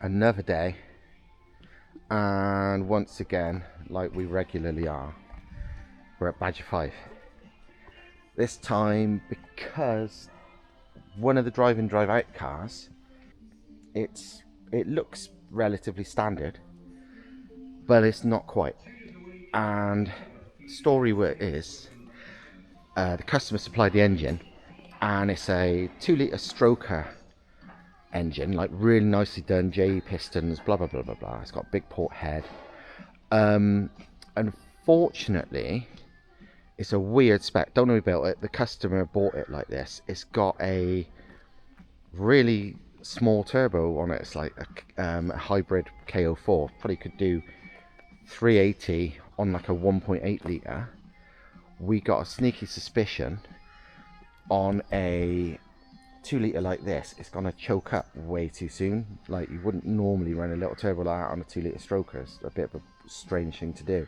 another day, and once again, like we regularly are, we're at Badger 5. This time because one of the drive-in drive-out cars, it looks relatively standard, but it's not quite. And story is, the customer supplied the engine, and it's a 2-litre stroker engine, like really nicely done, JE pistons, blah blah blah blah blah. It's got a big port head. Unfortunately, it's a weird spec. Don't know who built it. The customer bought it like this. It's got a really small turbo on it. It's like a hybrid KO4. Probably could do 380 on like a 1.8 litre. We got a sneaky suspicion on a 2-litre like this, it's gonna choke up way too soon. Like, you wouldn't normally run a little turbo like that on a 2-litre stroker. It's a bit of a strange thing to do.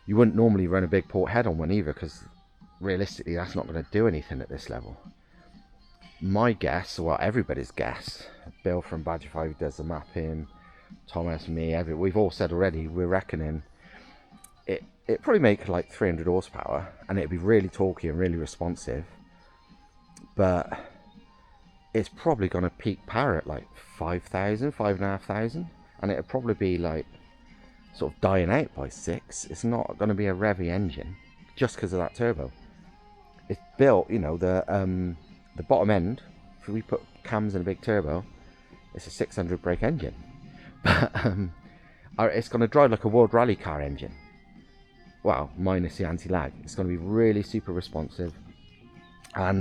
You wouldn't normally run a big port head on one either, because realistically that's not going to do anything at this level. My guess, well, everybody's guess, Bill from Badger 5 does the mapping, Thomas, me, we've all said already, we're reckoning it probably make like 300 horsepower, and it'd be really torquey and really responsive, but it's probably going to peak power at like 5,000, 5,500, and it'll probably be like sort of dying out by 6. It's not going to be a revvy engine just because of that turbo. It's built, you know, the bottom end, if we put cams in a big turbo, it's a 600 brake engine, but it's going to drive like a World Rally car engine. Well, minus the anti-lag. It's going to be really super responsive, and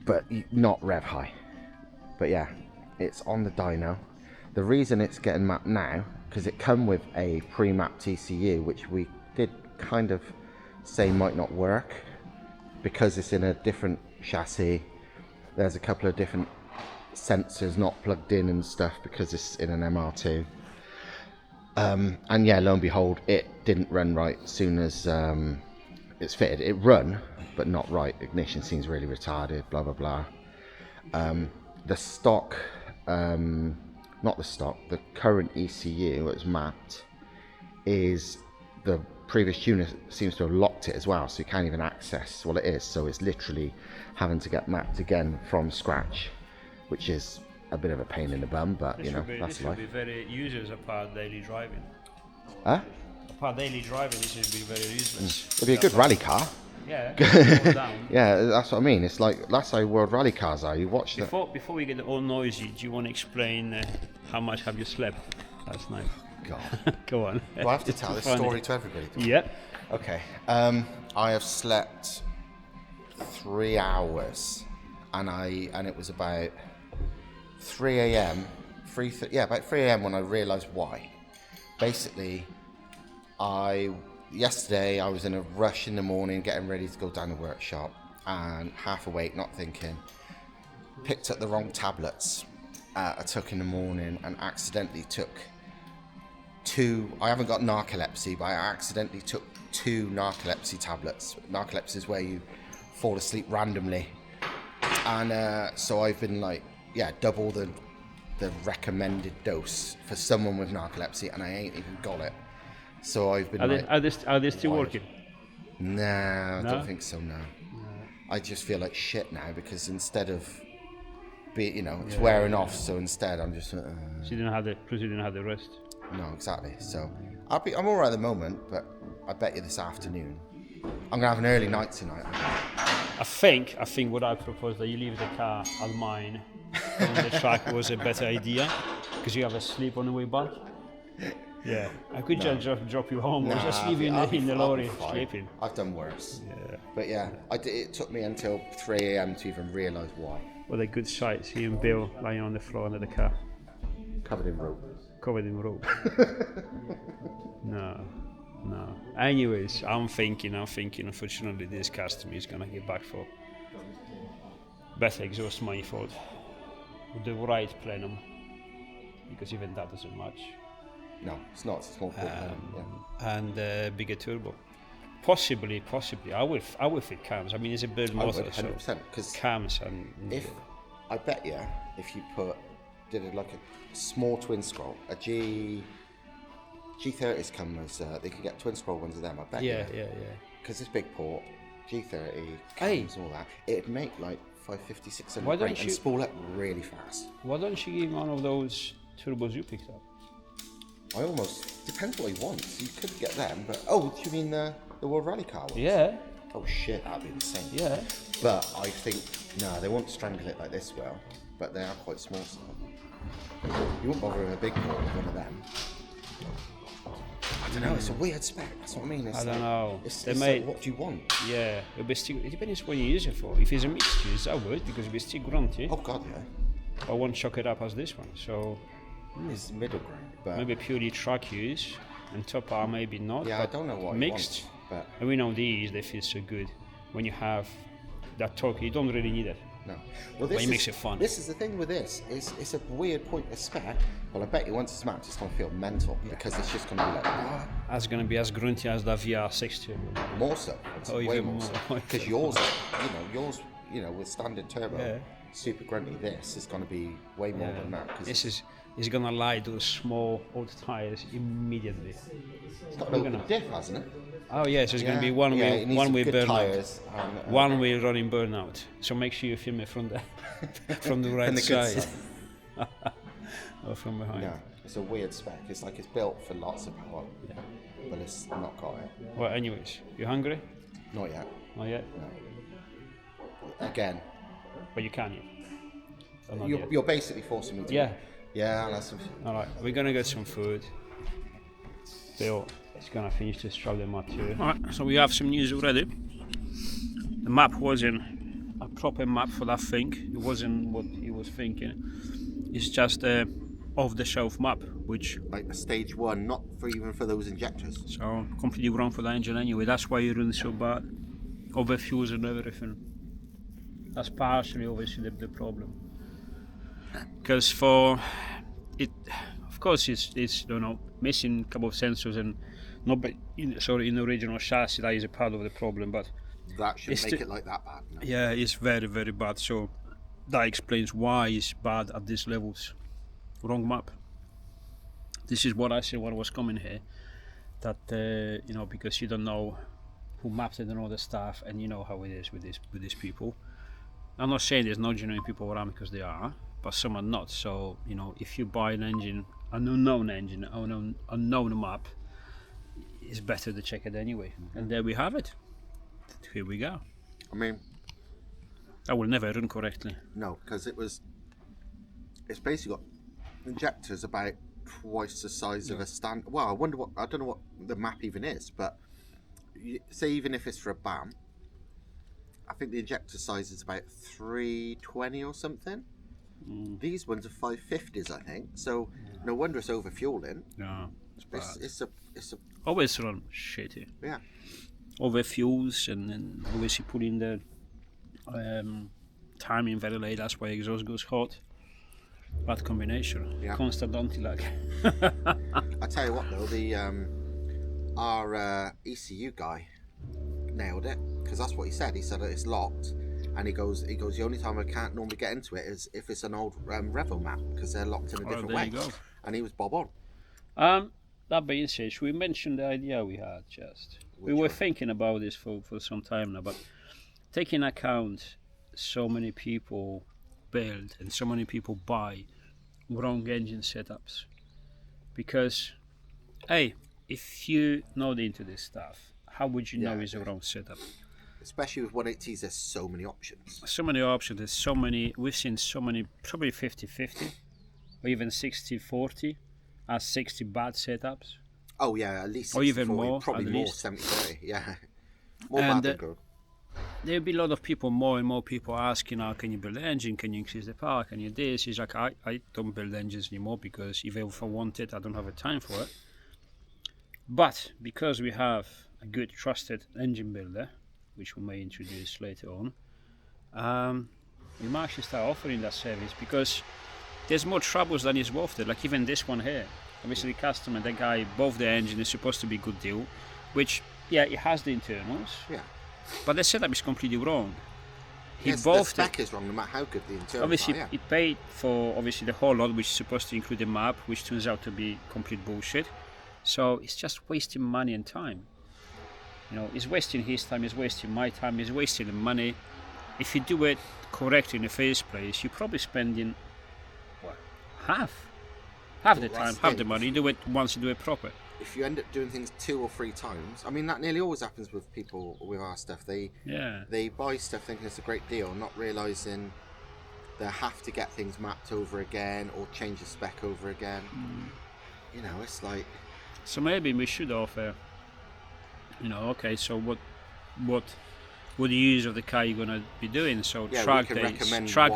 but not rev high. But yeah, it's on the dyno. The reason it's getting mapped now, because it come with a pre-mapped ECU, which we did kind of say might not work because it's in a different chassis. There's a couple of different sensors not plugged in and stuff because it's in an MR2. And yeah, lo and behold, it didn't run right as soon as it's fitted. It run, but not right. Ignition seems really retarded, blah blah blah. The stock, not the stock, the current ECU that's mapped is the previous tuner seems to have locked it as well, so you can't even access what it is. So it's literally having to get mapped again from scratch, which is a bit of a pain in the bum, but you know, that's life. This should be very useful apart daily driving. Huh? Apart daily driving, this should be very useless. It'd be a good rally car. Yeah. Down. Yeah, that's what I mean. It's like, that's how World Rally cars are. You watch that. Before we get all noisy, do you want to explain how much have you slept last night? God. Go on. Do I have to tell this story to everybody? Yep. Okay. I have slept 3 hours, and it was about 3 a.m. About 3 a.m. when I realised why. Basically, yesterday I was in a rush in the morning, getting ready to go down the workshop, and half awake, not thinking. Picked up the wrong tablets I took in the morning, and accidentally took 2. I haven't got narcolepsy, but I accidentally took 2 narcolepsy tablets. Narcolepsy is where you fall asleep randomly, and so I've been like, double the recommended dose for someone with narcolepsy, and I ain't even got it. So I've been Are they still working? No, I don't think so. No, I just feel like shit now because instead of it's wearing off. So instead, I'm just. So you didn't have the rest. No, exactly. So I'm alright at the moment, but I bet you this afternoon I'm gonna have an early night tonight. I think what I propose that you leave the car at mine on the track was a better idea because you have a sleep on the way back. Yeah, I could just drop you home or just leave you in the lorry sleeping. I've done worse. Yeah, but yeah, it took me until 3 a.m. to even realise why. What a good sight, seeing Bill lying on the floor under the car, covered in rope. No. Anyways, I'm thinking. Unfortunately, this customer is gonna get back for better exhaust manifold with the right plenum, because even that doesn't match. No, it's not. It's a small and bigger turbo. Possibly. I will fit cams. I mean, it's a build motor, 100%. Because cams and. I bet you, if you put did like a small twin scroll. A G30s come as they could get twin scroll ones of them. I bet. Yeah. Because it's big port, G30 Hey. comes all that. It'd make like 550, 600 Why don't brake and you- spool up really fast. Why don't you give one of those turbos you picked up? I almost depends what he wants. You could get them, but do you mean the World Rally car ones? Yeah. Oh shit, that'd be insane. Yeah. But I think they won't strangle it like this well. But they are quite small. So you won't bother with a big port with one of them. I don't know. It's a weird spec. That's what I mean. It's I don't know. It's They like, made- what do you want? Yeah, it'll be still, it depends what you use it for. If it's a mixed use, that would, because it'll be still grunty. Oh god, yeah. I won't chuck it up as this one. So It's middle ground, but maybe purely truck use, and top R maybe not. yeah, I but don't know what he mixed. wants, but And we know these, they feel so good. When you have that torque, you don't really need it. no. Well, this it is, makes it fun. This is the thing with this. It's a weird pointless spec. Well, I bet you once it's mapped, it's gonna feel mental because it's just gonna be like That's going to be as grunty as the VR60. more so. It's Oh, way even more more. so. Because yours, with standard turbo, Yeah. super grunty. This is gonna be way more than that. Cause This is going to light those small old tires immediately. it's got an open diff, hasn't it? Oh yeah, so it's going to be one it way needs some good burnout. tires and, One way running burnout. So make sure you film it from the from the right and the good side side. or from behind. No, it's a weird spec. It's like it's built for lots of power, but it's not got it. Well, anyways, you hungry? Not yet. Not yet, Again, but you can eat. Or not yet. you're basically forcing me to. Yeah. Yeah, I'll have some. All right, we're gonna get some food. Bill is gonna finish this strap them up too. All right, so we have some news already. The map wasn't a proper map for that thing. It wasn't what he was thinking. It's just a off-the-shelf map, which Like a stage one, not for even for those injectors. so completely wrong for the engine anyway. That's why you're running so bad. Overfuels and everything. That's partially obviously the problem. Because for it, of course, it's missing a couple of sensors and not in the original chassis. That is a part of the problem, but That should It's make the- it like that bad. No? yeah, it's very very bad. So that explains why it's bad at these levels. Wrong map. This is what I said when I was coming here. That because you don't know who mapped it and all the stuff, and you know how it is with these people. I'm not saying there's no genuine people around, because there are, but some are not. So if you buy an engine, an unknown map, it's better to check it anyway. And there we have it. Here we go. I mean, I will never run correctly. no, because it's basically got injectors about twice the size of a stand. Well, I don't know what the map even is, but say even if it's for a BAM, I think the injector size is about 320 or something. These ones are 550s, I think. So no wonder it's overfueling. No, it's bad. It's a Always run shitty. yeah. Overfuels and then obviously put in the timing very late. That's why exhaust goes hot. Bad combination. Yeah. Constant anti-lag. I tell you what though, our ECU guy nailed it, because that's what he said. He said that it's locked, and he goes. The only time I can't normally get into it is if it's an old Revo map, because they're locked in a different there way. you go. And he was bob on. That being said, we mentioned the idea we had we Which were one? thinking about this for some time now, but taking account so many people build and so many people buy wrong engine setups, because if you know into this stuff, how would you know Yeah. it's a wrong setup? Especially with 180s, there's so many options. So many options, there's so many, we've seen so many, probably 50-50 or even 60-40 as 60 bad setups. Oh yeah, at least Or even 60-40, more, probably at more least. 70-30, yeah. More And, bad than good. There'll be a lot of people, more and more people asking, can you build an engine, can you increase the power, can you this? It's like, I don't build engines anymore, because if I want it, I don't have the time for it. But because we have a good trusted engine builder, which we may introduce later on, we might actually start offering that service, because there's more troubles than is worth it. Like even this one here, obviously the customer, the guy, both the engine is supposed to be a good deal, which, yeah, it has the internals, Yeah. but the setup is completely wrong. he Yes, bought the spec is wrong, no matter how good the internal obviously are, yeah. he paid for obviously the whole lot, which is supposed to include the map, which turns out to be complete bullshit. So it's just wasting money and time. You know, he's wasting his time, he's wasting my time, he's wasting the money. If you do it correctly in the first place, you're probably spending what, half the time, half the money. You do it once, you do it proper. If you end up doing things 2 or 3 times, I mean that nearly always happens with people with our stuff. They buy stuff thinking it's a great deal, not realising they have to get things mapped over again or change the spec over again. You know, it's like. So maybe we should offer. You know, okay. So what use of the car you're gonna be doing? So track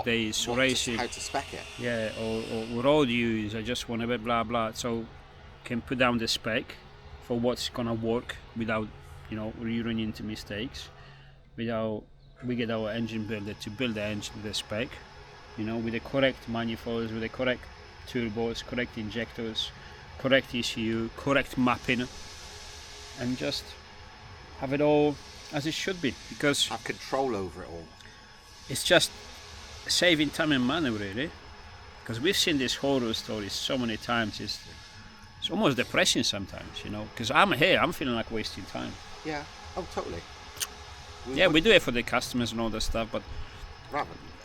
days, racing. How to spec it. Yeah, or road use. I just want a bit blah blah. So can put down the spec for what's gonna work without, you know, running into mistakes. Without we get our engine builder to build the engine to the spec, you know, with the correct manifolds, with the correct turbos, correct injectors, correct ECU, correct mapping, and just have it all as it should be, because have control over it all. It's just saving time and money, really, because we've seen these horror stories so many times. It's almost depressing sometimes, you know, because I'm feeling like wasting time. Yeah, oh totally. We do it for the customers and all that stuff, but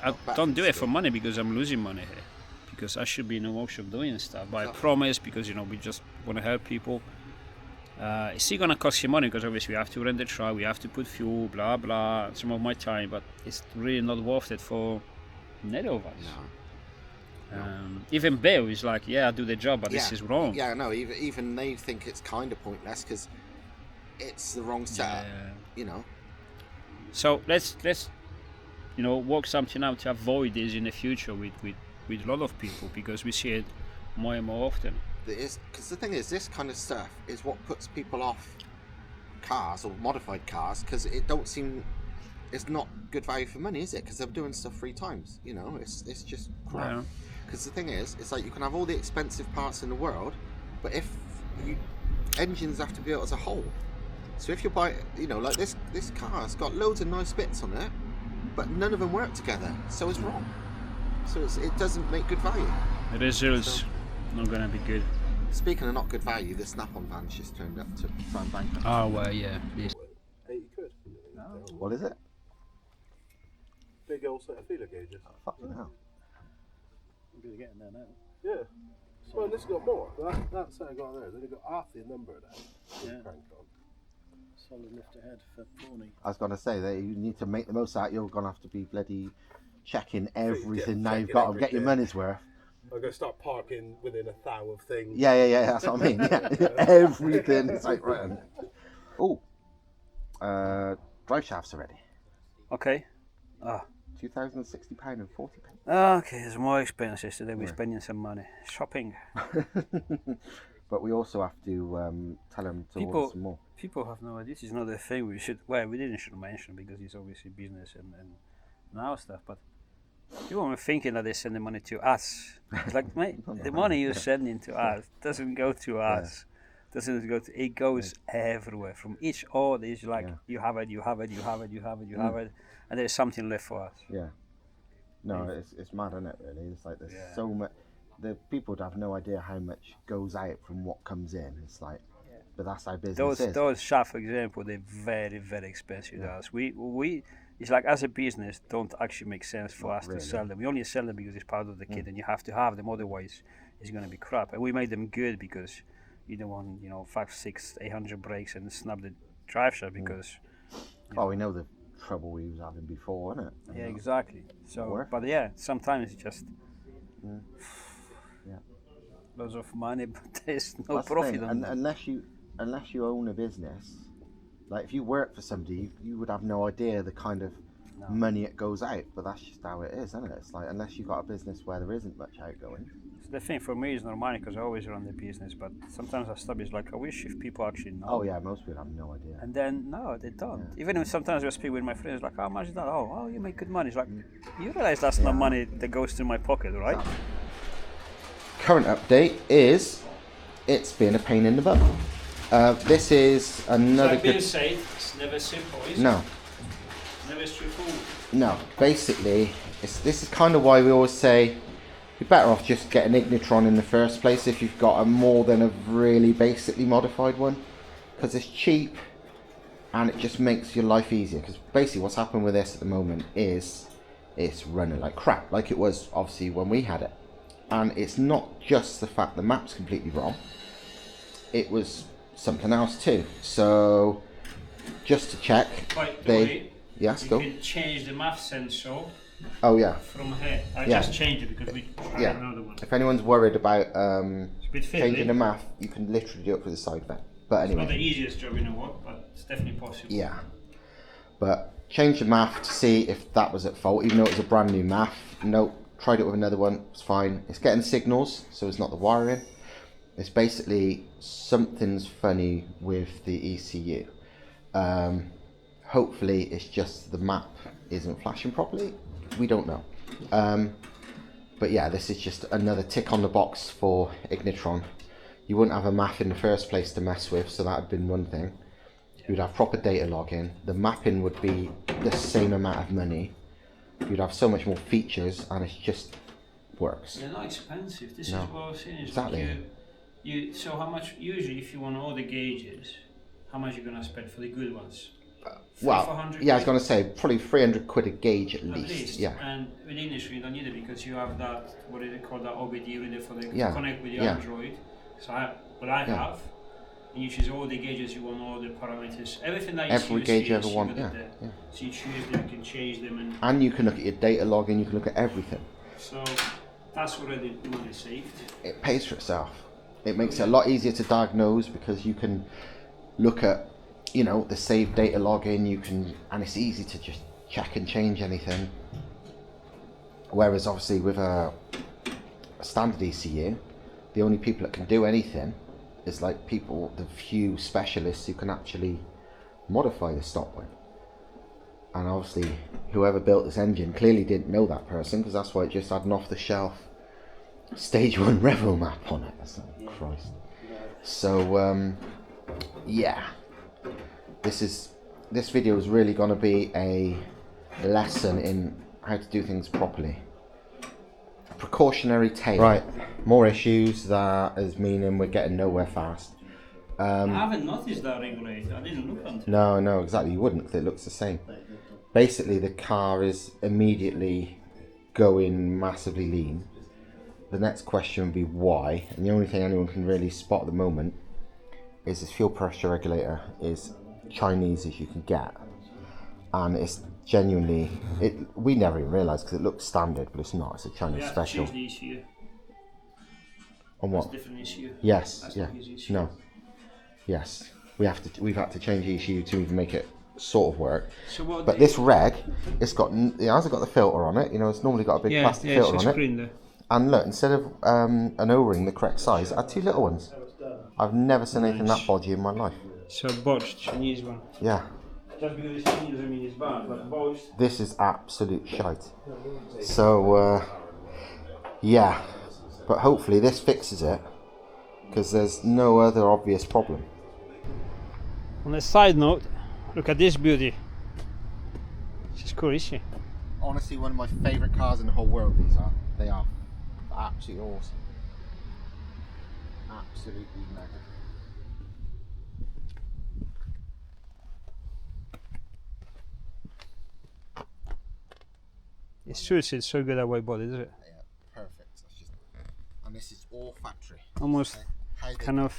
I don't do it for money because I'm losing money here, because I should be in a workshop doing stuff, but I promise, because, you know, we just want to help people. It's still gonna cost you money, because obviously we have to rent the truck, we have to put fuel, blah blah, some of my time, but it's really not worth it for neither of us. Even Bill is like, I do the job, but this is wrong. Yeah, no, even they think it's kind of pointless because it's the wrong setup, you know. So let's you know, work something out to avoid this in the future with a lot of people, because we see it more and more often. Because the thing is, this kind of stuff is what puts people off cars or modified cars, because it's not good value for money, is it? Because they're doing stuff 3 times, you know. It's just crap. Because the thing is, it's like you can have all the expensive parts in the world, but engines have to be built as a whole. So if you buy, you know, like this car's got loads of nice bits on it, but none of them work together, so it's wrong. So it doesn't make good value. The results not going to be good. Speaking of not good value, the Snap-on van's just turned up to try and bank. Oh well, yeah. 80 quid. No. What is it? Big old set of feeler gauges. Oh, fucking hell. I'm going to get in there now. Yeah. Well, this has got more. That set I got there, they've got half the number of that. Yeah. Crank on. Solid lift ahead for 40. I was going to say that you need to make the most out. You're going to have to be bloody checking everything now you've got to get your money's worth. I'm going to start parking within a thou of things. Yeah, that's what I mean. Yeah. Everything is like written. Oh, drive shafts are ready. Okay. £2,060 and 40 pence. Okay, it's more expensive, so then we're spending some money shopping. But we also have to tell them to order some more. People have no idea. This is not a thing we should. Well, we should mention, because it's obviously business and our stuff. But people are thinking that they send the money to us. It's like, mate, the money you're sending to us doesn't go to us. Doesn't go to. It goes everywhere. From each order, it's like you have it, and there's something left for us. Yeah. No, it's mad, isn't it? Really, it's like there's so much. The people would have no idea how much goes out from what comes in. It's like, but that's how business is. Those shafts, for example, they're very, very expensive to us. We it's like, as a business, don't actually make sense for us to sell them. We only sell them because it's part of the kit, and you have to have them. Otherwise, it's going to be crap. And we made them good because you don't want, you know, 500, 600, 800 brakes and snub the drive shaft, because. We know the trouble we was having before, isn't it? Yeah, exactly. So, but sometimes it's just. Loads of money, but there's no profit on it. Unless you own a business, like if you work for somebody, you would have no idea the kind of money it goes out. But that's just how it is, isn't it? It's like, unless you've got a business where there isn't much outgoing. So the thing for me is not money, because I always run the business. But sometimes I stop. It's like, I wish if people actually know. Oh yeah, most people have no idea. And then no, they don't. Yeah. Even if sometimes I speak with my friends, like, how much is that? Oh, you make good money. It's like, you realize that's not money that goes to my pocket, right? Exactly. Current update is it's been a pain in the butt. This is another. Like Bill said, it's never simple, is it? No. Never straightforward. No, basically, this is kind of why we always say you're better off just getting Ignitron in the first place if you've got a more than a really basically modified one, because it's cheap and it just makes your life easier. Because basically what's happened with this at the moment is it's running like crap, like it was obviously when we had it. And it's not just the fact the map's completely wrong, it was something else too. So just to check, yes, you go. can change the map sensor Oh yeah, from here. I Yeah. just changed it because we tried yeah. another one. If anyone's worried about It's a bit fiddly. changing the map, you can literally do it for the side vent. But It's not the anyway, easiest job in the world, but it's definitely possible. yeah. But change the map to see if that was at fault, even though it was a brand new map. No, tried it with another one, it's fine. It's getting signals, so it's not the wiring. It's basically something's funny with the ECU. Hopefully it's just the map isn't flashing properly. We don't know. But yeah, this is just another tick on the box for Ignitron. You wouldn't have a map in the first place to mess with, so that would have been one thing. You'd have proper data login. The mapping would be the same amount of money. You'd have so much more features, and it just works. They're not expensive. This No. is what I was saying. Is Exactly. Like so how much, usually if you want all the gauges, how much you're going to spend for the good ones? Well, 400 yeah, I was quid? going to say probably 300 quid a gauge at At least. least. Yeah. And with English you don't need it because you have that, what do they call that, OBD reader for the Yeah. connect with the Yeah. Android. So I Yeah. have, and you choose all the gauges you want, all the parameters, everything that you Every see, gauge you ever you want, got it yeah, there. yeah. So you choose them, you can change them, And you can look at your data login, you can look at everything. so that's already money saved. It pays for itself. It makes it a lot easier to diagnose because you can look at, you know, the saved data login, you can, and it's easy to just check and change anything. Whereas obviously with a standard ECU, the only people that can do anything is like people, the few specialists who can actually modify the stock one. And obviously whoever built this engine clearly didn't know that person, because that's why it just had an off-the-shelf stage 1 Revo map on it. That's like, Christ. So yeah, this video is really going to be a lesson in how to do things properly. A precautionary tale. Right, more issues, that is meaning we're getting nowhere fast. I haven't noticed that regulator, I didn't look until. No, exactly, you wouldn't, because it looks the same. Basically the car is immediately going massively lean. The next question would be why, and the only thing anyone can really spot at the moment is this fuel pressure regulator is Chinese as you can get, and it's genuinely, we never even realised because it looks standard, but it's not, it's a Chinese Yeah, special. choose the ECU. On That's what? different ECU. Yes, That's yeah, not his ECU. no, yes, we've had to change the ECU to even make it sort of work. So what But this reg, it hasn't got the filter on it, you know, it's normally got a big plastic filter on it. there. And look, instead of an O-ring the correct size, I had 2 little ones. I've never seen anything that bodgy in my life. So botched, Chinese one. Yeah, Just because it's Chinese doesn't mean it's bad, but botched. this is absolute shite. So, yeah, but hopefully this fixes it, because there's no other obvious problem. On a side note, look at this beauty. She's cool, isn't she? Honestly, one of my favourite cars in the whole world, these are. They are absolutely awesome. Absolutely mega. It's seriously so good at white body, isn't it? Yeah, perfect. That's just, and this is all factory. Almost How they kind of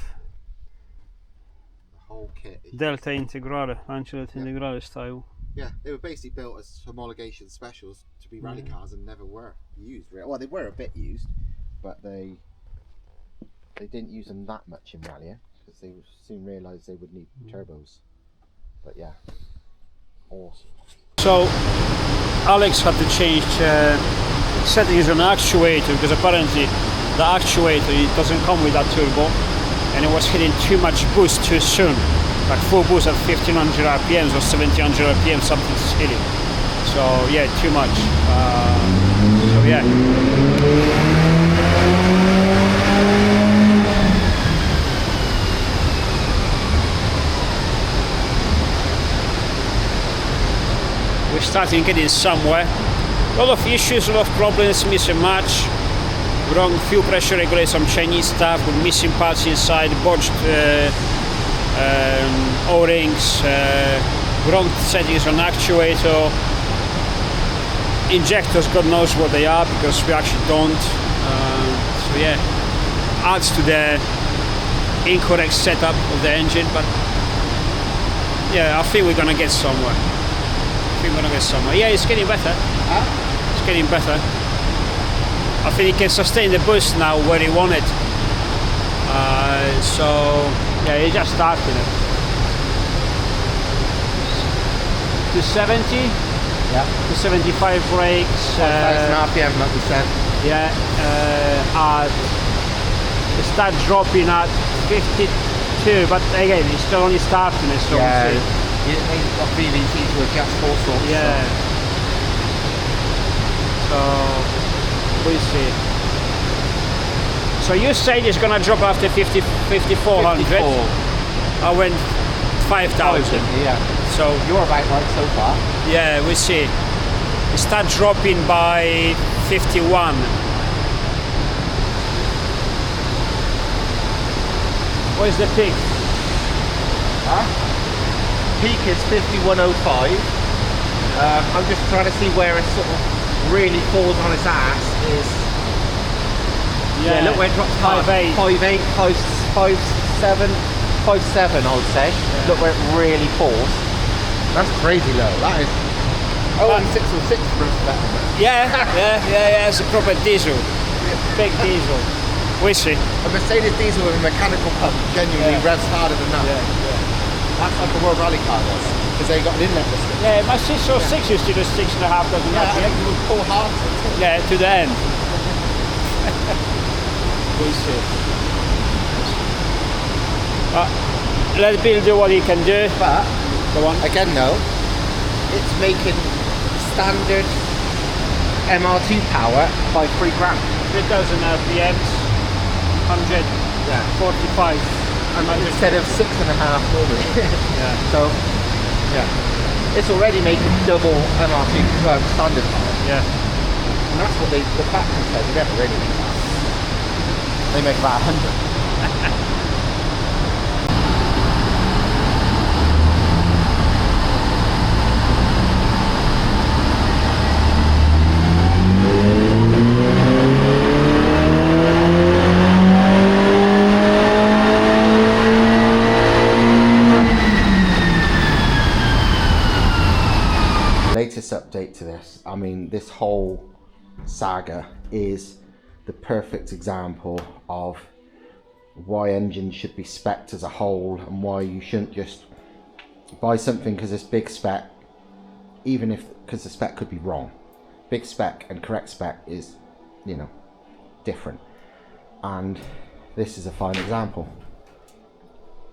the whole kit. Is, Delta Integrale, Lancia Integrale style. yeah, they were basically built as homologation specials to be rally cars and never were used. Well, they were a bit used, but they didn't use them that much in rally because they soon realised they would need turbos. But yeah, awesome. So Alex had to change settings on the actuator because apparently the actuator, it doesn't come with that turbo, and it was hitting too much boost too soon, like full boost at 1500 RPMs or 1700 RPM, something silly. So yeah, too much. So yeah. We're starting getting somewhere. A lot of issues, a lot of problems, miss and match. Wrong fuel pressure regulator, some Chinese stuff with missing parts inside, bodged O-rings, wrong settings on actuator. Injectors, God knows what they are because we actually don't. So yeah, adds to the incorrect setup of the engine, but yeah, I think we're gonna get somewhere. Yeah, it's getting better. It's getting better. I think it can sustain the boost now where he wanted. So yeah, he's just starting it. 270. Yeah. 275 brakes. 1,000 RPM, like we said. Yeah. It start dropping at 52, but again, it's still only starting it. So Yeah. we'll see. He's got VVT to adjust all sorts. Yeah. So we'll see. So you said it's gonna drop after 5400. 54. I went 5000. Yeah. So You're about right so far. yeah, we see. It start dropping by 51. Where's the peak? Huh? Peak is 5105. I'm just trying to see where it sort of really falls on its ass. Yeah, look where it drops hard. 5.8. 5.8, 5.7, 5.7 I would say. Yeah. Look where it really falls. That's crazy low. That is. Oh, and 606 for that. Yeah, it's a proper diesel. Big diesel. We see. A Mercedes diesel with a mechanical pump genuinely revs harder than that. That's like a World Rally car does, because they got an inlet piston. Yeah, my 606 used to do 6.5, doesn't Yeah, it? and it would pull hard. Yeah, to the end. We see. Let Bill do what he can do. But Go on. again, though, it's making standard MR2 power by 3 grand. 3,000 RPMs, 145. Instead of 6.5 normally. Yeah. So, yeah, it's already making double MR2 standard power. Yeah. And that's what the factory said. They never really make that. They make about 100. Latest update to this, I mean, this whole saga is the perfect example of why engines should be spec'd as a whole and why you shouldn't just buy something because it's big spec, even if because the spec could be wrong. Big spec and correct spec is, you know, different, and this is a fine example.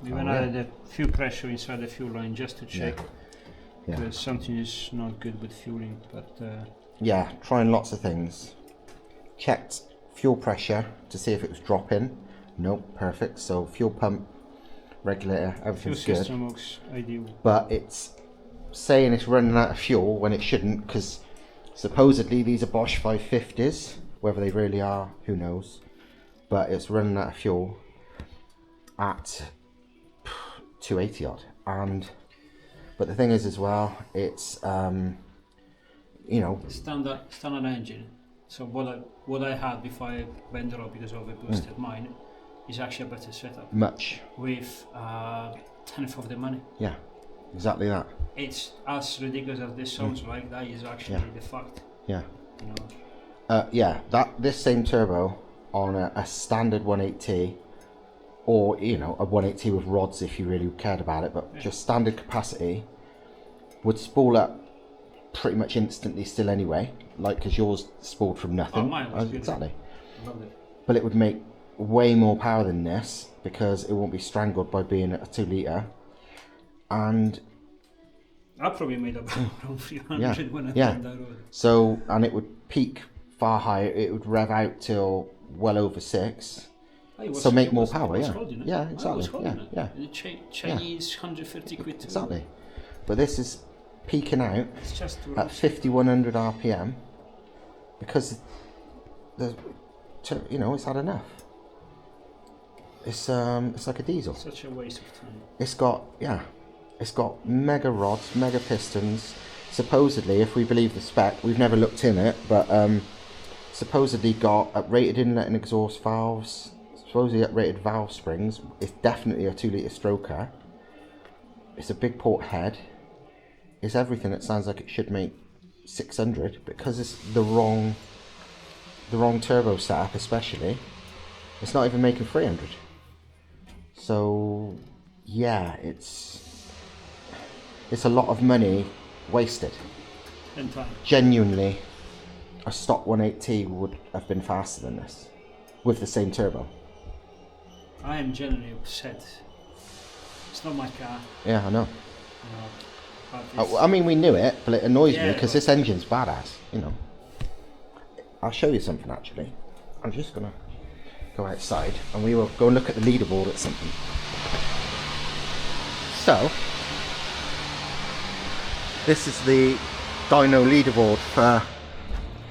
We went added the fuel pressure inside the fuel line just to check. Yeah. Because something is not good with fueling, but Yeah, trying lots of things. Checked fuel pressure to see if it was dropping. Nope, perfect. So fuel pump, regulator, fuel everything's good. system looks ideal. But it's saying it's running out of fuel when it shouldn't, because supposedly these are Bosch 550s. Whether they really are, who knows. But it's running out of fuel at 280 odd. But the thing is as well, it's you know, Standard engine. So what I had before I went up because of it boosted mine is actually a better setup much. with 10th of the money. Yeah, exactly that. It's as ridiculous as this sounds like. That is actually the fact. Yeah. You know. Yeah, this same turbo on a standard 180, or you know, a 180 with rods if you really cared about it, but just standard capacity would spool up pretty much instantly still anyway, like because yours spooled from nothing. Oh, mine was beautiful. Exactly. Loved it. But it would make way more power than this because it won't be strangled by being a 2 litre. And I probably made up around 300 when I yeah. went that road. So, and it would peak far higher. It would rev out till well over 6. So make more power, yeah. Yeah, exactly. Yeah. The Chinese 150 quid. Exactly. But this is peaking out It's just too at 5100 RPM because the, you know, it's had enough. It's like a diesel. such a waste of time. It's got mega rods, mega pistons. Supposedly, if we believe the spec, we've never looked in it, but supposedly got uprated inlet and exhaust valves, supposedly uprated valve springs. It's definitely a 2-litre stroker. It's a big port head. It's everything that sounds like it should make 600, because it's the wrong turbo setup, especially. It's not even making 300. So yeah, it's a lot of money wasted. And time. Genuinely, a stock 180T would have been faster than this with the same turbo. I am genuinely upset. It's not my car. Yeah, I know. You know, but it's- I mean, we knew it, but it annoys me Yeah, because but- this engine's badass, you know. I'll show you something actually. I'm just gonna go outside and we will go and look at the leaderboard at something. So, this is the dyno leaderboard for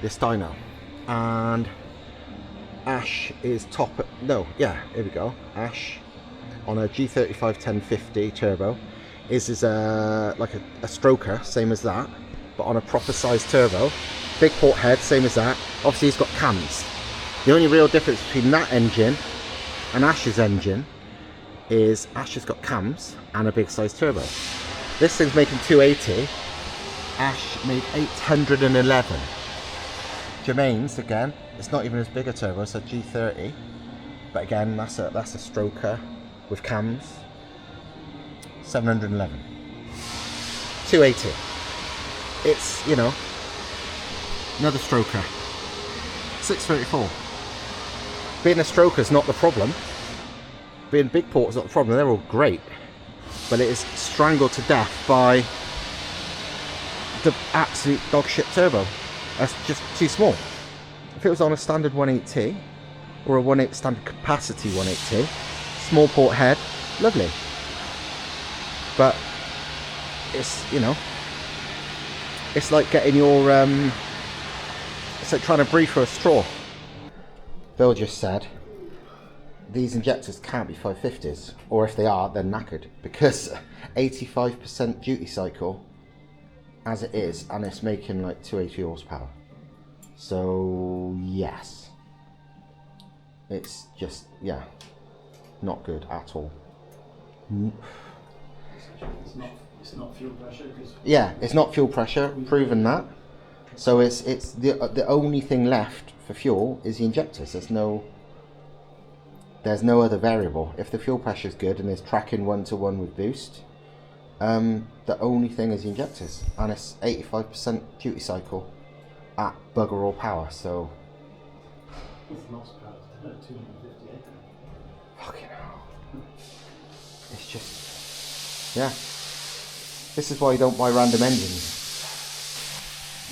this dyno, and Ash is top. Here we go. Ash on a G35 1050 turbo is like a stroker, same as that, but on a proper size turbo. Big port head, same as that. Obviously he's got cams. The only real difference between that engine and Ash's engine is Ash has got cams and a big size turbo. This thing's making 280. Ash made 811. Germain's, again, it's not even as big a turbo, it's a G30, but again, that's a stroker with cams. 711. 280. It's, you know, another stroker. 634. Being a stroker is not the problem. Being big port is not the problem. They're all great, but it is strangled to death by the absolute dog shit turbo. That's just too small. If it was on a standard 180T or a standard capacity 180T, small port head, lovely. But it's, you know, it's like getting your it's like trying to breathe through a straw. Bill just said these injectors can't be 550s, or if they are, they're knackered, because 85% duty cycle as it is, and it's making like 280 horsepower. So yes, it's just, yeah, not good at all. It's not fuel pressure. Yeah, it's not fuel pressure, proven that. So it's the only thing left for fuel is the injectors. There's no other variable. If the fuel pressure is good and is tracking 1-to-1 with boost, the only thing is the injectors, and it's 85% duty cycle at bugger all power. So With lots of power, 258. fucking hell. It's just, yeah. This is why you don't buy random engines.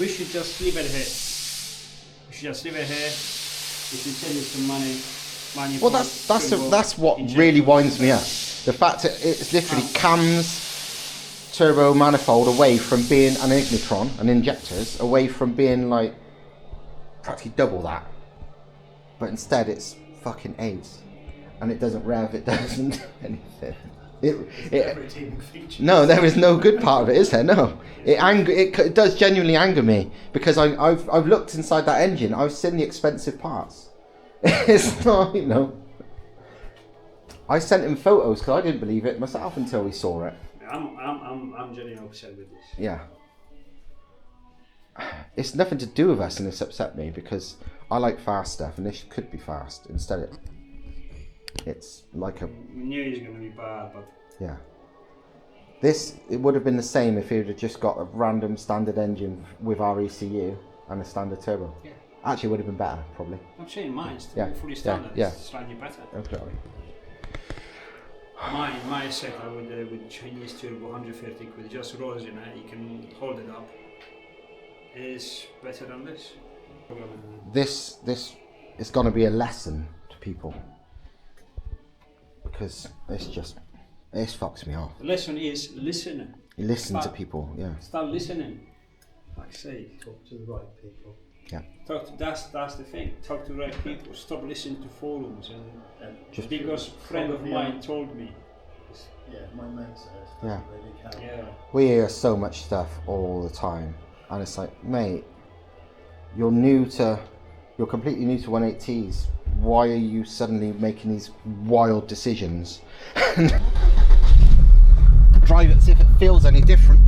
We should just leave it here. We should just leave it here. We should send it some money. Well, that's what really winds me up. The fact that it's literally cams, turbo manifold away from being an ignitron and injectors away from being like practically double that, but instead it's fucking A's, and it doesn't rev, it doesn't do anything. No, there is no good part of it, is there? No, it does genuinely anger me, because I've looked inside that engine, I've seen the expensive parts. It's not, you know. I sent him photos because I didn't believe it myself until we saw it. I'm genuinely upset with this. Yeah. It's nothing to do with us, and it's upset me because I like fast stuff, and this could be fast. Instead, it's like a. We knew it was going to be bad, but. Yeah. It would have been the same if he would have just got a random standard engine with our ECU and a standard turbo. Yeah. Actually, it would have been better, probably. I'm saying mine's fully Yeah, standard. yeah. It's slightly better. Okay. My setup with Chinese turbo 150 quid, just rolls in it, you can hold it up. Is better than this. This is going to be a lesson to people, because it fucks me off. The lesson is listen You listen to people, yeah. Start listening. Like I say, Talk to the right people. that's the thing. Talk to the right people. Stop listening to forums and Just because a friend of mine told me. Yeah, my mate said. Yeah. Really count. Yeah. We hear so much stuff all the time, and it's like, mate, you're completely new to 180s. Why are you suddenly making these wild decisions? Drive it as if it feels any different.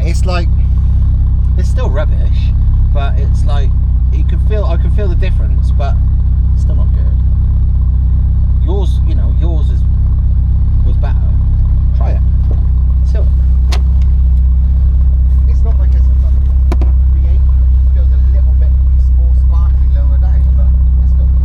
It's like, it's still rubbish, but it's like I can feel the difference, but it's still not good. Yours, yours was better. Try it. Still, it's not like it's a fucking V8. It feels a little bit more sparkly lower down, but it's still good.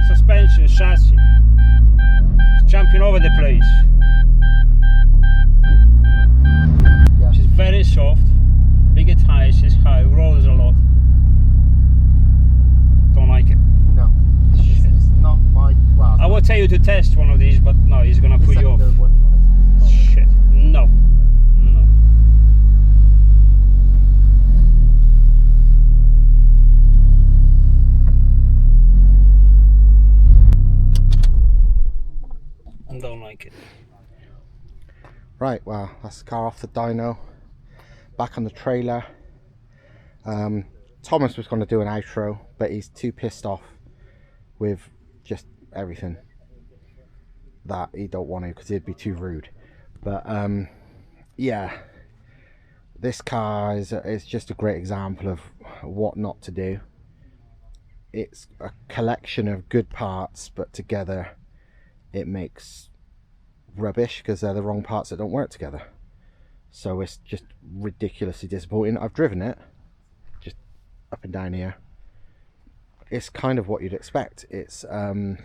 Suspension, chassis, it's jumping over the place. Yeah. She's very soft, bigger tires, she's high, rolls a lot. Don't like it. No, it's not my. Well, I will tell you to test one of these, but no, he's gonna put you off. Shit, no. Don't like it. Right, well, that's the car off the dyno. Back on the trailer. Thomas was going to do an outro, but he's too pissed off with just everything that he don't want to, because it'd be too rude. But yeah, this car is just a great example of what not to do. It's a collection of good parts, but together it makes rubbish because they're the wrong parts that don't work together. So it's just ridiculously disappointing. I've driven it just up and down here. It's kind of what you'd expect. It's a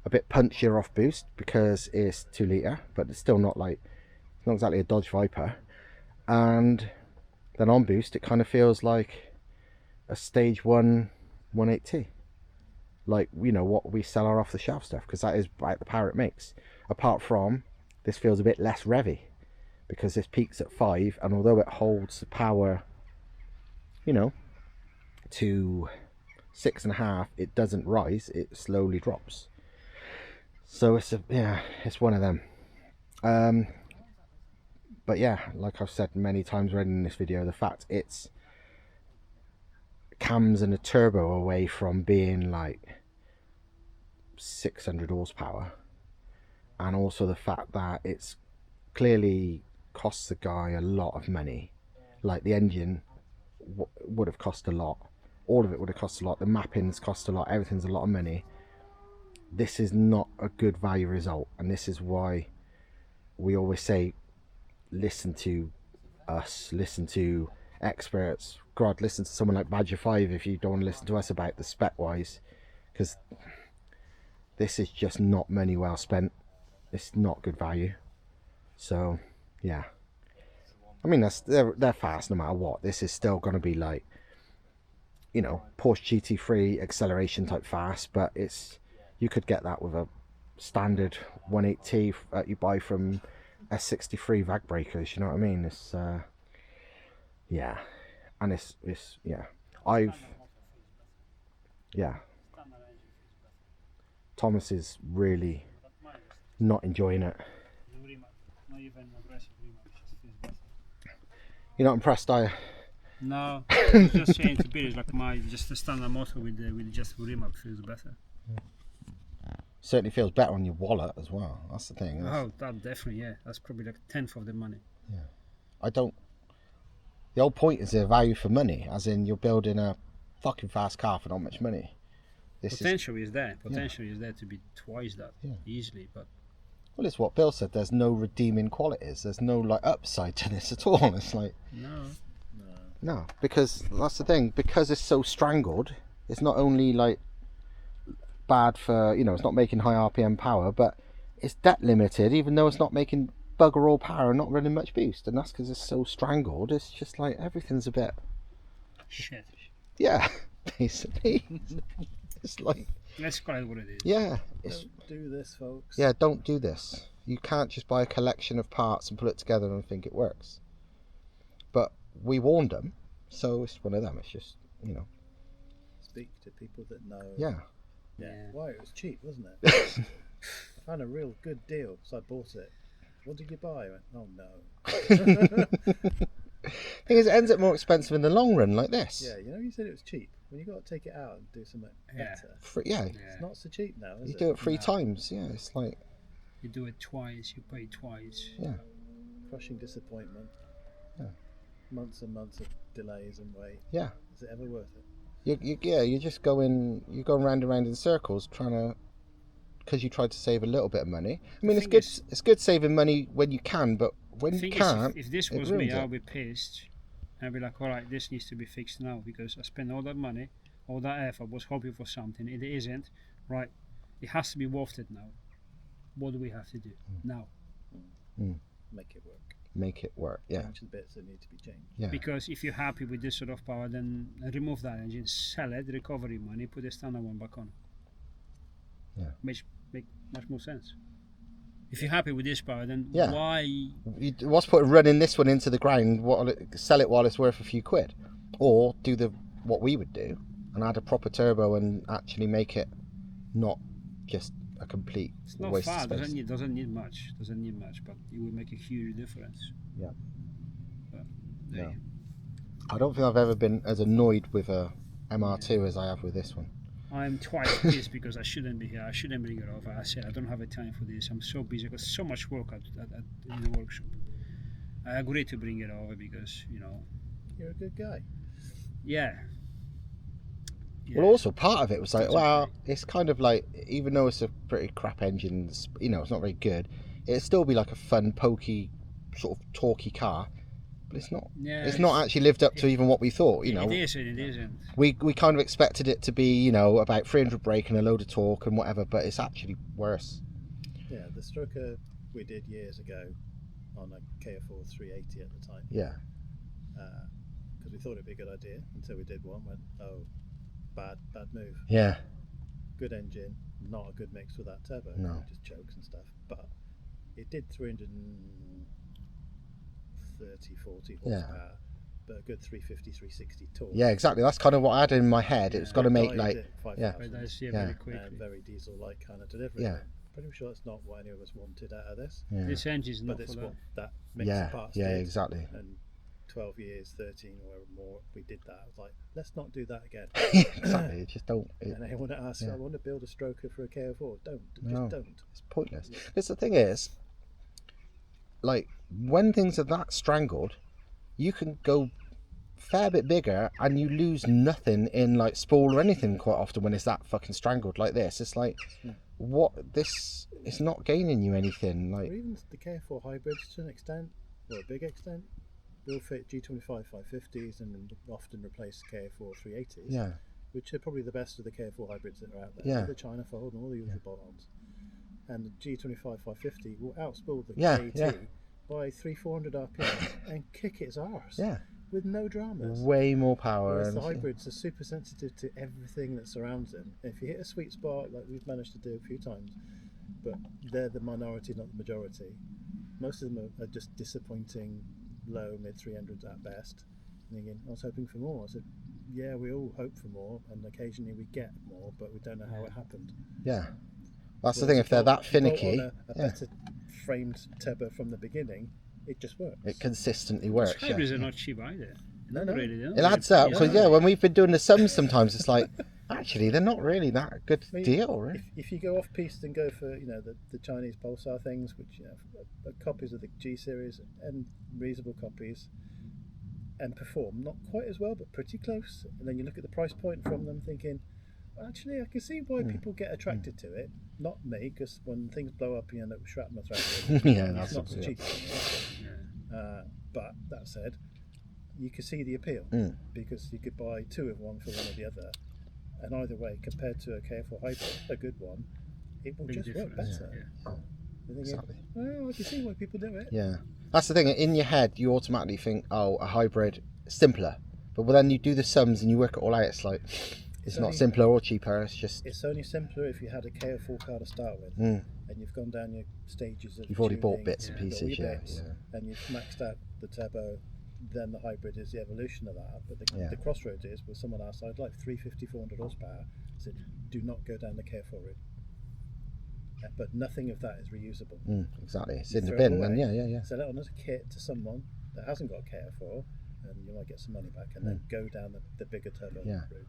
bit punchier off boost because it's 2 litre, but it's still not like, it's not exactly a Dodge Viper. And then on boost it kind of feels like a stage 1 180, like, what we sell our off the shelf stuff, because that is about the power it makes. Apart from, this feels a bit less revvy because this peaks at 5, and although it holds the power, to 6.5, it doesn't rise, it slowly drops. So it's one of them. But yeah, like I've said many times already in this video, the fact it's cams and a turbo away from being like 600 horsepower, and also the fact that it's clearly costs the guy a lot of money. Like the engine would have cost a lot, all of it would have cost a lot, the mappings cost a lot, everything's a lot of money. This is not a good value result, and this is why we always say listen to us, listen to experts. God, listen to someone like Badger 5 if you don't want to listen to us about the spec wise, because this is just not money well spent. It's not good value. So yeah, I mean they're fast no matter what. This is still going to be like, you know, Porsche GT3 acceleration type fast, but it's, you could get that with a standard 1.8T you buy from S63 VAG breakers, you know what I mean? It's yeah, and it's Thomas is really not enjoying it. You're not impressed, are you? No, it's just changed to be like my just the standard motor with just remap feels better. Certainly feels better on your wallet as well. That's the thing. Oh, that definitely, yeah. That's probably like a tenth of the money. I don't. The whole point is the value for money, as in you're building a fucking fast car for not much money. Potential is there. Potential is there to be twice that easily, but. Well, it's what Bill said. There's no redeeming qualities. There's no like upside to this at all. It's like no, because that's the thing. Because it's so strangled, it's not only like bad for, you know, it's not making high RPM power, but it's debt limited, even though it's not making bugger all power and not running much boost. And that's because it's so strangled. It's just like everything's a bit shit. Yeah, basically. It's like, that's quite what it is. Yeah. Don't do this, folks. Yeah, don't do this. You can't just buy a collection of parts and put it together and think it works. But we warned them, so it's one of them. It's just, you know. Speak to people that know. Yeah. Why, it was cheap, wasn't it? I found a real good deal, so I bought it. What did you buy? I went, oh no. Thing is, it ends up more expensive in the long run, like this. Yeah, you know, you said it was cheap. When you got to take it out and do something better. It's not so cheap now, is you it? do it 3 times. Yeah, it's like you do it twice, you pay twice. Yeah. Crushing disappointment. Yeah. Months and months of delays and wait. Yeah. Is it ever worth it? You're just going round and round in circles trying to, because you tried to save a little bit of money. I mean, it's good saving money when you can, but when you can't, if this was me, I'll be pissed. I'd be like, all right, this needs to be fixed now because I spent all that money, all that effort, was hoping for something. It isn't, right? It has to be worth it now. What do we have to do now? Make it work. Make it work, yeah. Change the bits that need to be changed. Yeah. Because if you're happy with this sort of power, then remove that engine, sell it, recovery money, put the standard one back on. Yeah. Make much more sense. If you're happy with this power, then Yeah. why? What's the point of running this one into the ground? Sell it while it's worth a few quid, or do what we would do and add a proper turbo and actually make it not just a complete It's not waste far. of space. Doesn't need much, but it will make a huge difference. Yeah. But, No. I don't think I've ever been as annoyed with a MR2 as I have with this one. I'm twice pissed because I shouldn't be here. I shouldn't bring it over. I said I don't have a time for this. I'm so busy. I've got so much work in the workshop. I agreed to bring it over because, you know. You're a good guy. Yeah. Well, also part of it was like, well, it's kind of like, even though it's a pretty crap engine, you know, it's not very good, it'd still be like a fun, pokey, sort of torquey car. But it's not. Yeah, it's not actually lived up to even what we thought. You know, it isn't. We kind of expected it to be, you know, about 300 brake and a load of torque and whatever, but it's actually worse. Yeah, the stroker we did years ago on a KF4 380 at the time. Yeah. Because we thought it'd be a good idea until we did one. Went, oh, bad move. Yeah. Good engine, not a good mix with that turbo. No. Just chokes and stuff. But it did 330, 40 horsepower, but a good 350, 360 torque. Yeah, exactly. That's kind of what I had in my head. It was got to make like, Very quickly. very diesel-like kind of delivery. Yeah. pretty sure that's not what any of us wanted out of this. Yeah. This engine's not But it's for what that. that mix Yeah, of parts yeah, did. exactly. And 12 years, 13 or more, we did that. I was like, let's not do that again. Exactly. It just don't. And anyone that asks, yeah. I want to build a stroker for a KO4, don't. No. Just don't. It's pointless. Because the thing is, like, when things are that strangled, you can go fair bit bigger and you lose nothing in like spool or anything quite often when it's that fucking strangled like this. It's like, what, this, it's not gaining you anything. Or Like, even the KO4 hybrids to an extent, or a big extent, will fit G25 550s and often replace KO4 380s. yeah, Which are probably the best of the KO4 hybrids that are out there. Yeah. The China fold and all the usual bolt-ons. And the G25 550 will outspool the Yeah, KT yeah. by 300-400 RPM and kick its arse yeah, with no dramas. way more power. Whereas And the hybrids are super sensitive to everything that surrounds them. If you hit a sweet spot, like we've managed to do a few times, but they're the minority, not the majority. Most of them are just disappointing low, mid 300s at best. Thinking, I was hoping for more. I said, yeah, we all hope for more, and occasionally we get more, but we don't know how it happened. yeah, that's the Whereas thing. If they're that if you bolt finicky, on a yeah, better framed turbo from the beginning, it just works. it consistently works. Yeah. Hybrids are not cheap either. No, Not no. really, no. It adds up because Yeah. when we've been doing the sums, sometimes it's like, actually, they're not really that good I mean, deal, really. If you go off piste and go for the Chinese Pulsar things, which are copies of the G series and reasonable copies, and perform not quite as well but pretty close, and then you look at the price point from them, thinking, well, actually, I can see why people get attracted to it. Not me, because when things blow up, you end up with shrapnel throughout. Yeah, it's that's not so what- cheap. But that said, you can see the appeal because you could buy two of one for one of the other, and either way, compared to a KF4 hybrid, a good one, it will Big just work difference, better. yeah. You're thinking, Exactly. well, I can see why people do it. Yeah, that's the thing. In your head, you automatically think, "Oh, a hybrid simpler," but then you do the sums and you work it all out. It's like it's not only- simpler or cheaper. It's just It's only simpler if you had a KO4 car to start with, Mm. and you've gone down your stages of You've already bought tuning, bits and you've got all pieces, your yeah, bits, yeah. and you've maxed out the turbo. Then the hybrid is the evolution of that. But Yeah. the crossroads is with someone else. I'd like 350, 400 horsepower. I said, do not go down the KO4 route. But nothing of that is reusable. Exactly. It's You in the throw it bin, and away, yeah. Sell it on as a kit to someone that hasn't got a KO4, and you might get some money back, and then go down the bigger turbo Yeah. route.